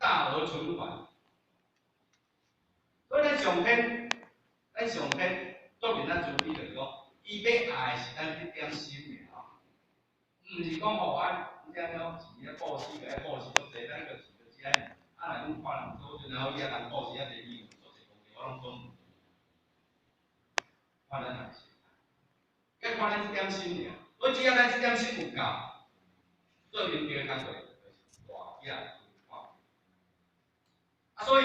大额存款。所以咱上天作为咱主体就是讲，伊要爱是咱去点心尔，毋是讲吼我点了钱啊布施个布施足济，咱个钱就只啊，若阮看人做阵，然后伊啊人布施啊济，伊做一公我拢讲，看咱还是，要看咱这点心尔，所以只要咱这点心有够，做明天工作就是大业看。啊，所以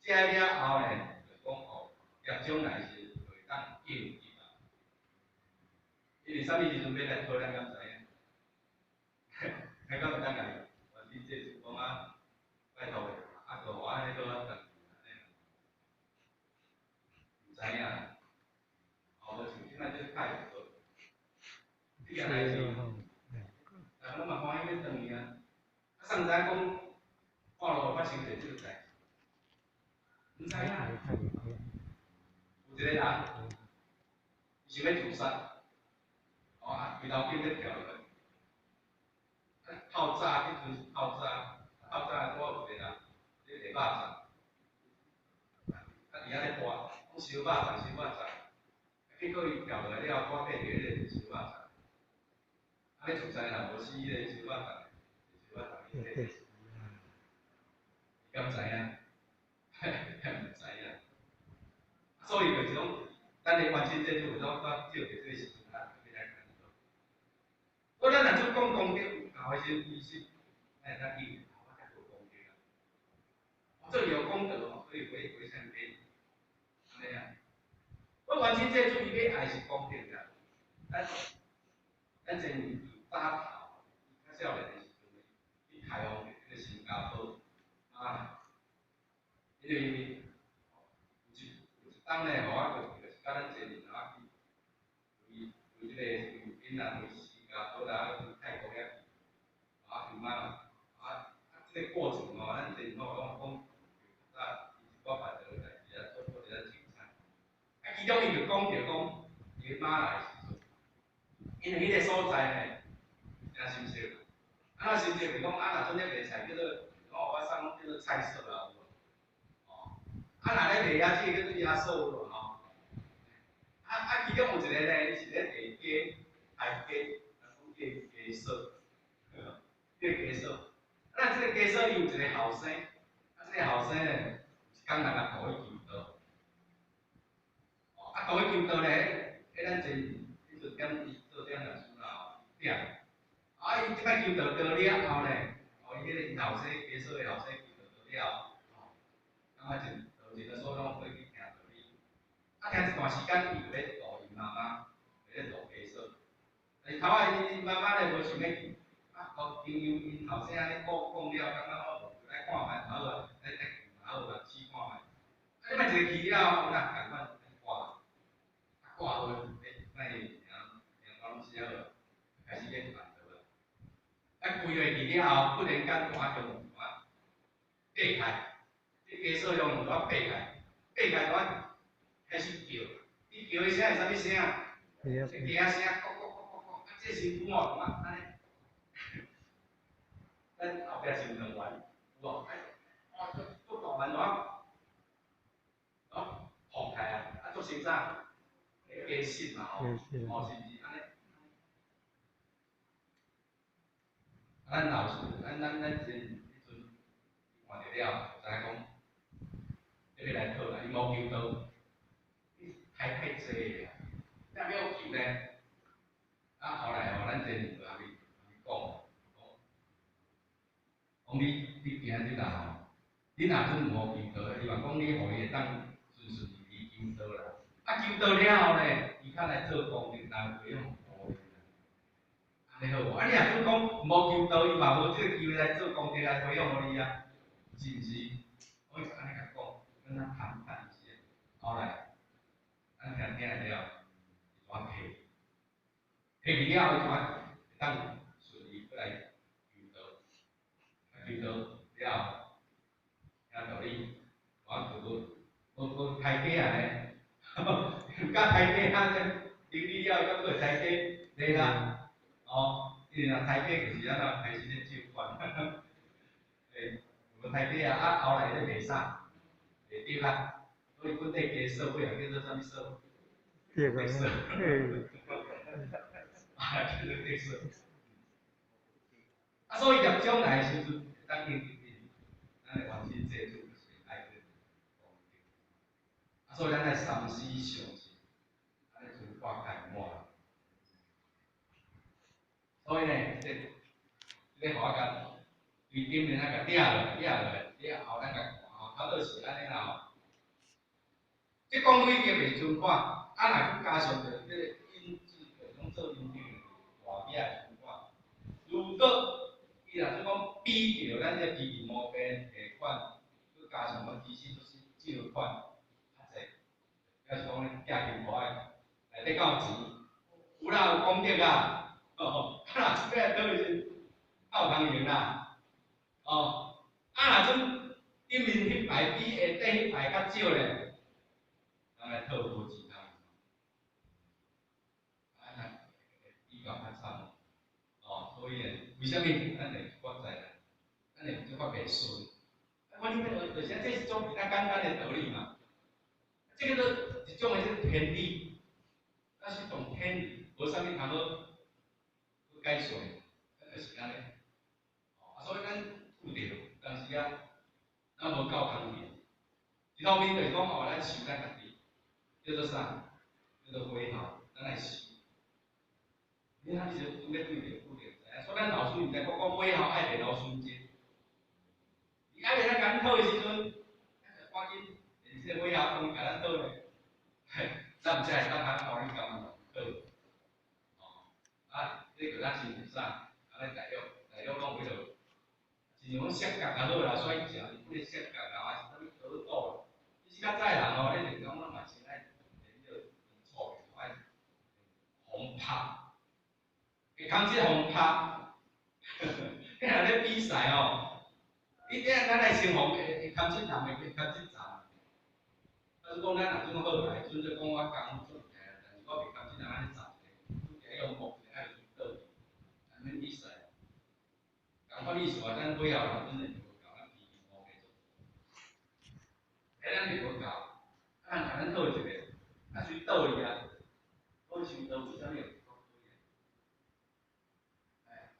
这了后呢，就讲哦，业将来是会当应入去啦。因为啥物时阵要来讨咱敢知影？还敢会当甲你，我你这就讲啊，拜托诶，啊，个我安尼做啊，毋知影。哦，就是即摆这太多，这件代志，咱嘛欢喜要转去啊。啊，上知讲，看路发生者即个代志，毋知影。有一个人，伊想要自杀，哦啊，规头筋要跳落去。透早迄阵是透早我有一个人，咧卖肉粽，啊伊遐咧播，讲烧肉粽，结果伊跳落来了，我缀伫咧烧肉粽，啊咧厝内人无死迄个烧肉粽，伊敢知影？毋知影。所以就一种，咱咧关心这种，我照着这个时阵啊，要来看到。我咱若做讲功德有够诶时，意思，咱咱以后我才做功德啊。我做有功德哦，所以为善给，安尼啊。我关心这种伊要爱是功德啊，咱前年早头，较少年诶时阵，去台湾去新加坡啊，因为。当然，我就是甲咱前年啊去，为即个菲律宾啊，为新加坡啦，去泰国遐去，啊去嘛，即个过程吼，咱前年吼讲，我办着代志啊，做一个清菜，啊其中伊就讲着讲，伊妈来时阵，因为迄个所在呢，真深色，啊深色就是讲若种咧卖菜叫做，我送叫做菜色啦。啊，若咧卖遐，即个叫做野兽咯吼。其中有一个呢，伊是咧卖鸡，大鸡，讲鸡舍，叫鸡舍。啊，即个鸡舍伊有一个后生，即个后生呢，一工人甲互伊求道。互伊求道咧，咱前迄阵点伊做点历史啦，点。伊即摆求道了后呢，伊迄个后生鸡舍的后生求道了，感觉一个所拢可以去听道理。听一段时间，伊就咧度伊妈妈，咧度家嫂。但是头仔伊妈妈咧无想要去，朋友因后生安尼讲了，感觉就来看觅好啊，来好啊，试看觅。你莫一个去了，有人共款挂，挂好，卖拢写好，开始咧办道啊。规个去了后，忽然间大中门爬开。家嫂用两刀爬开我开始叫，伊叫的声是啥物声？鸡仔声，这是古毛安尼。咱后壁是两丸，有无？做大丸放开啊，做成啥？鸡心嘛吼，是毋是安尼？咱老师，咱前迄阵看着了，知影讲，要来讨啦，伊无求道。太济啊！那要求呢？后来咱前年就阿咪讲，你今日啦你若准无求道，伊话讲你互伊会当顺顺利利求道啦。求道了后呢，伊较来做功德，来培养福利。安尼好无？你若准讲无求道，伊嘛无即个机会来做功德来培养互你啊，是毋是？我就安尼甲讲，跟他谈一下，后来。咱听了，就转退，退去了后，就当顺利过来求道，求道了，听道理，我开鸡啊咧，甲开鸡啊咧，经历了，敢佫开鸡咧啦，因为若开鸡就是安怎开始咧酒馆，太底啊，后来咧袂啥，袂对啊，所以本地加社会啊叫做啥物社？对地社，啊，叫做地社。啊，所以入将来时阵，当应对咱的环境制度就是爱去公平。啊，所以咱来三思上是，咱的存挂开满。所以呢，这个互我甲对顶面那个掠落，掠后咱甲看吼，差不多是安尼啦吼。即讲规个袂存款，啊，若去加上着这个因子，着讲做因定大野存款。如果伊若说讲比着咱这批毛病下款，佮加上讲其实就是借款，较济，要是讲寄金户诶，内底够钱，有啦有功德啊，哦，啊，即个倒是够通用啦，哦，啊，若种顶面迄排比下底迄排较少咧，人来讨无钱通用，啊，比较较惨。哦，所以呢，为什么咱会发财呢？咱会即发袂顺？我你要就是这是种比较简单的道理嘛。这个都一种的这个天理，那是种天理，无啥物通好解释的，就是安尼。哦，所以咱有着，但是啊，咱无够公平。一方面就是讲哦，咱收咱家己，叫做啥？叫做回头，咱来收。你看，你就准备对着固定。所以咱老师毋知讲尾后爱练老孙节，伊爱练咱艰讨的时阵，赶紧练这个尾后东甲咱讨咧，咱毋才会当通互你甘讨。哦，啊，这个咱是啥？安尼大约讲为着，是讲设计也好啦，所以食不咧设计啊，还是啥物倒倒。其实较早人吼，咧练讲咱嘛是爱练着基础的，爱红拍。空气红拍，你若咧比赛哦，一定咱来先红，会空气人会空气站。但是讲咱若种好来，准则讲我工做起来，但是我袂空气人安尼站者，做起来用木一爱去倒，安尼比赛。共款意思话，咱尾后若真诶无够，咱皮皮毛继续。咱是无够，咱甲咱讨一个，啊随倒去啊，倒收倒为啥物？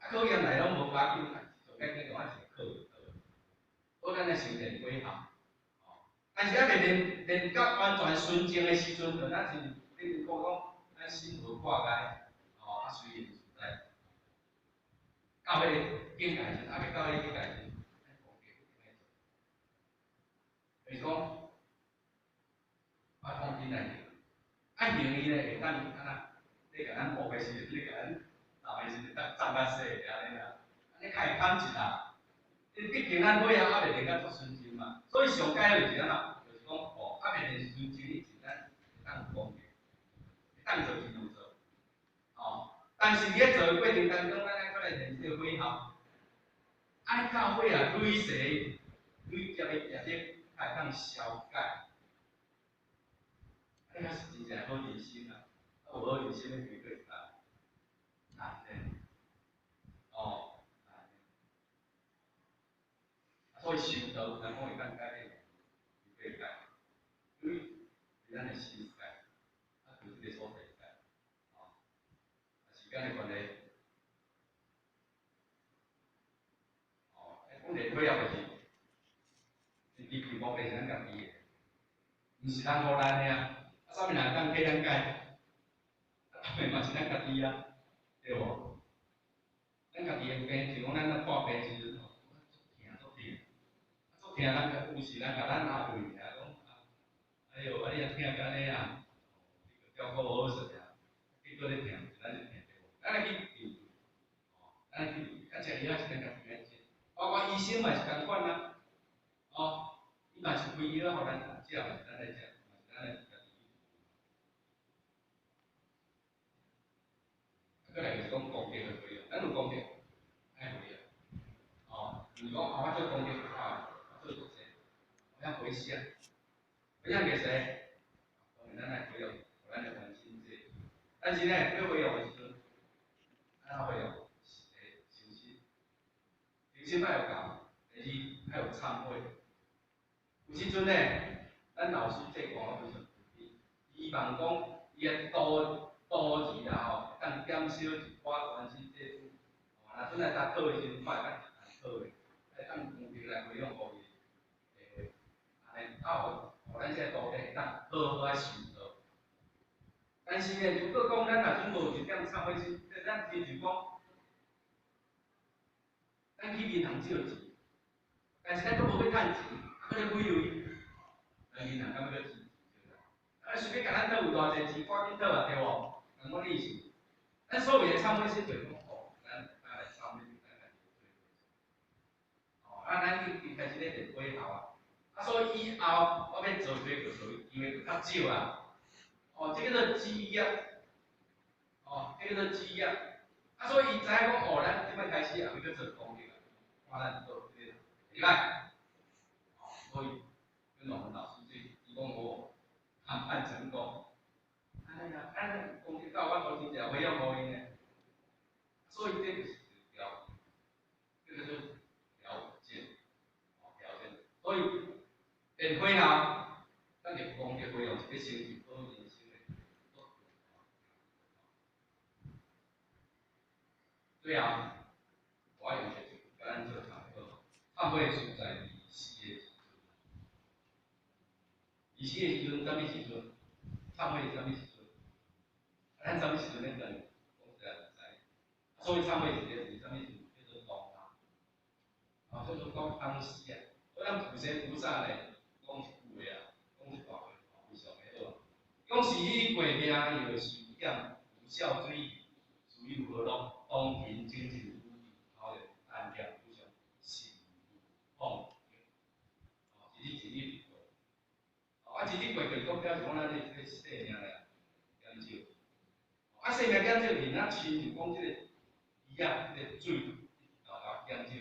考验来拢无要紧，上解决我一个考就好。好，咱来先练几项，但是啊，练到完全纯正的时阵，就咱是比如讲咱心无挂碍，啊随缘自在。到迄个境界时，啊未到迄个境界时，就是讲，啊放进来，啊用伊咧会当安那，你甲咱学的时，你甲咱闹的时，当站较细安尼啦，安尼较会看一啦。毕竟咱尾后还袂练到足纯正嘛，所以上解就是安怎，就是讲哦，还袂练纯正，你是咱当有功的，当做是做，哦。但是咧做的过程当中，咱爱过来练这个尾后，爱到尾啊，累细，累接的业绩，才会当消解。哎呀，是真正好认心啊！啊，无好认心的绝对难的，哦，难的。所以修道，咱讲会当改变，会改，因为咱的心改，啊，就是这个所在改，哦，时间的关系，哦，讲练会了就是，是皮皮毛病是咱家己的，毋是人互咱的啊。啊，啥物人当替咱改？啊，嘛是咱家己啊，对无？咱家己的病，就讲咱咧破病时阵吼，足疼，足疼，咱有时咱甲咱安慰啊，讲哎哟，啊你若疼甲安尼啊，照顾无好势啊，结果咧疼，咱就疼着无？咱来去治，咱来去治，啊食药啊是咱家己来食，包括医生嘛是共款啊，哦，伊嘛是开药互咱食，嘛是咱来食，嘛是咱来家己。再来就是讲功德的回应，咱有功德，爱回应，哦，如果我做功德啊，我做做些，我要回向，回向给谁？当然咱来回应，咱的关心这，但是呢，要回应的时阵，咱回应，修心，修心要有教，第二要有参会。有时阵呢，咱老师这讲非常有意，希望讲伊个多字啦吼，当减少一寡关系这种。若阵来搭考的时阵，看会较考的，当公平来培养互伊。安尼互咱这徒弟当好好来受教。但是呢，如果讲咱若阵无一点参会时，咱亲像讲，咱去银行借钱，但是咱都无去趁钱，咱就几位，咱银行敢要去钱？随便甲咱倒有偌济钱，赶紧倒啊，对无？咁我意思，咱所谓的参会是就是讲，咱来参会，咱来做。咱去开始咧练规划啊，所以以后我要做这个机会就较少啦。这个做职业，这个做职业，所以伊知影讲，咱即摆开始也要做工业，看咱做这个，对吧？所以跟我们老师伊讲我谈判成功，哎呀，咱工业到我头前就培养互因呢，所以这个是条，这个就是条件，所以练会后，咱就工业培养一个成就好人生的。对啊，我用这个甲咱做参考，参会是在离世的时阵，离世的时阵，什么时阵？参会是什么时阵？咱什么时阵咧等？讲实在唔知。所以参会是什么时阵？叫做当叫做讲当时啊。所以咱菩萨菩萨咧，讲一句话啊，讲一大话，非常的好。讲是你过命要受验，无孝水，属于何乐？当庭精进无比，好人安良不祥，心放一日一日过。一日过去，讲表示讲咱这生命咧减少。生命减少，人咱亲像讲这个鱼啊，这个水减少。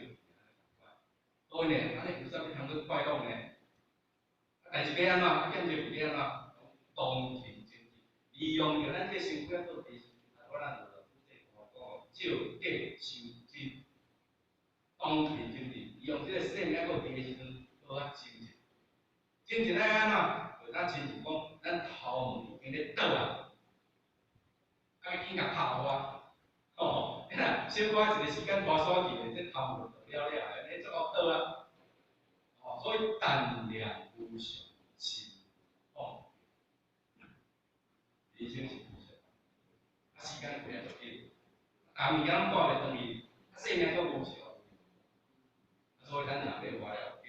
所以呢，安尼有啥物通去快乐呢？但是要安怎？减少要安怎？当庭精进，利用着咱这身躯做提升，我咱就。少价收真，当庭精进，利用这个生命个低的时阵，好啊精进。精进爱安怎？就咱亲像讲，咱头毛已经咧倒啊，要紧甲拍花，小可一个时间拖刷去，这头毛就了了，安尼做到倒啊。所以胆量无上，心放，人生是无常，时间过啊就紧。物件拢带袂转去，生命阁无常，所以咱若要活了价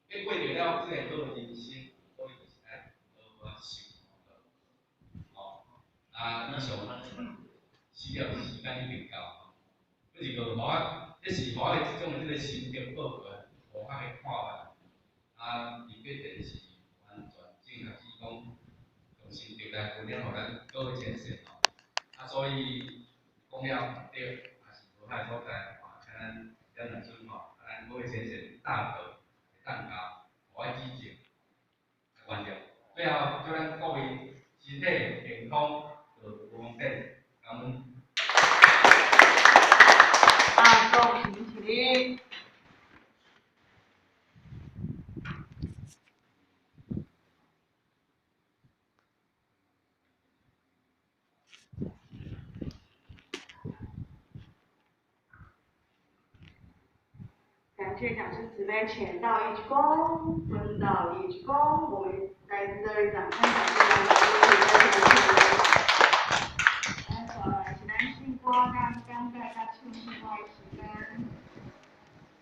值，要过着了这个好人生，所以就是爱好好修。以上需要时间已经到，这是个我，这是我的这种这个心得报告，我较的看法。伊决定是完全正确，是讲用心对待分享，互咱各位先生所以。讲了对，也是无歹所在，咱两阵咱各位先生大德蛋糕，我的支持，完成。最后，祝咱各位身体健康，丰盛，感恩。恭喜起。感谢讲师慈悲，浅道一鞠躬，深道一鞠躬。我们来自这里掌声感谢老师，来，咱信过，刚刚大家出席外时间。